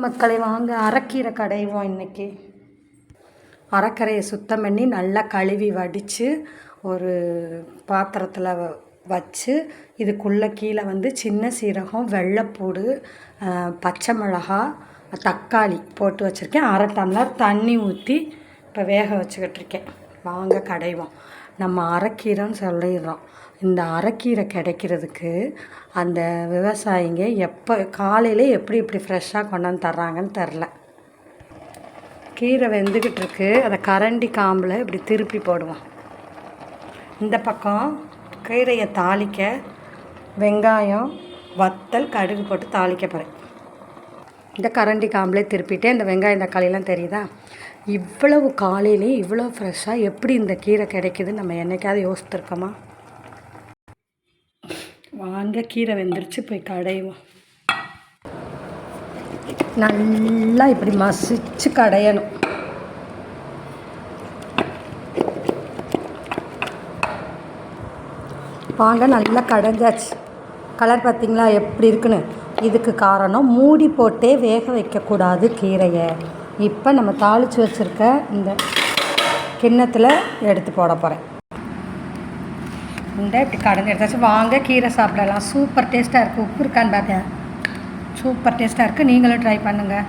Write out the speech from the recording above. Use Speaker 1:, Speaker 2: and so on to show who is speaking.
Speaker 1: மக்களை வாங்க அரைக்கீரை கடைவோம் இன்றைக்கி. அரைக்கீரையை சுத்தம் பண்ணி நல்லா கழுவி வடித்து ஒரு பாத்திரத்தில் வச்சு இதுக்குள்ளே கீழே சின்ன சீரகம், வெள்ளைப்பூடு, பச்சை மிளகா, தக்காளி போட்டு வச்சுருக்கேன். அரை டம்ளர் தண்ணி ஊற்றி இப்போ வேக வச்சுக்கிட்டுருக்கேன். வாங்க கடைவோம். நம்ம அரைக்கீரைன்னு சொல்லிடுறோம். இந்த அரைக்கீரை கிடைக்கிறதுக்கு அந்த விவசாயிங்க எப்போ காலையில் எப்படி இப்படி ஃப்ரெஷ்ஷாக கொண்டாந்து தர்றாங்கன்னு தெரில. கீரை வெந்துக்கிட்டுருக்கு. அதை கரண்டி காம்பில் இப்படி திருப்பி போடுவோம். இந்த பக்கம் கீரையை தாளிக்க வெங்காயம், வத்தல், கடுகு போட்டு தாளிக்க போகிறேன். இந்த கரண்டி காம்பிலே திருப்பிட்டு இந்த வெங்காயம் தக்காளிலாம் தெரியுதா? இவ்வளவு காலையிலேயே இவ்வளோ ஃப்ரெஷ்ஷாக எப்படி இந்த கீரை கிடைக்குதுன்னு நம்ம என்னைக்காவது யோசித்துருக்கோமா? வாங்க கீரை வெந்துருச்சு, போய் கடைவோம். நல்லா இப்படி மசிச்சு கடையணும். வாங்க நல்லா கடைஞ்சாச்சு. கலர் பார்த்திங்களா எப்படி இருக்குன்னு? இதுக்கு காரணம் மூடி போட்டே வேக வைக்கக்கூடாது கீரையை. இப்போ நம்ம தாளித்து வச்சுருக்க இந்த கிண்ணத்தில் எடுத்து போட போகிறேன். இந்த இப்படி கடைஞ்சி எடுத்தாச்சு. வாங்க கீரை சாப்பிடலாம். சூப்பர் டேஸ்ட்டாக இருக்குது. உப்பு இருக்கான்னு பார்த்தேன். சூப்பர் டேஸ்ட்டாக இருக்குது. நீங்களும் ட்ரை பண்ணுங்கள்.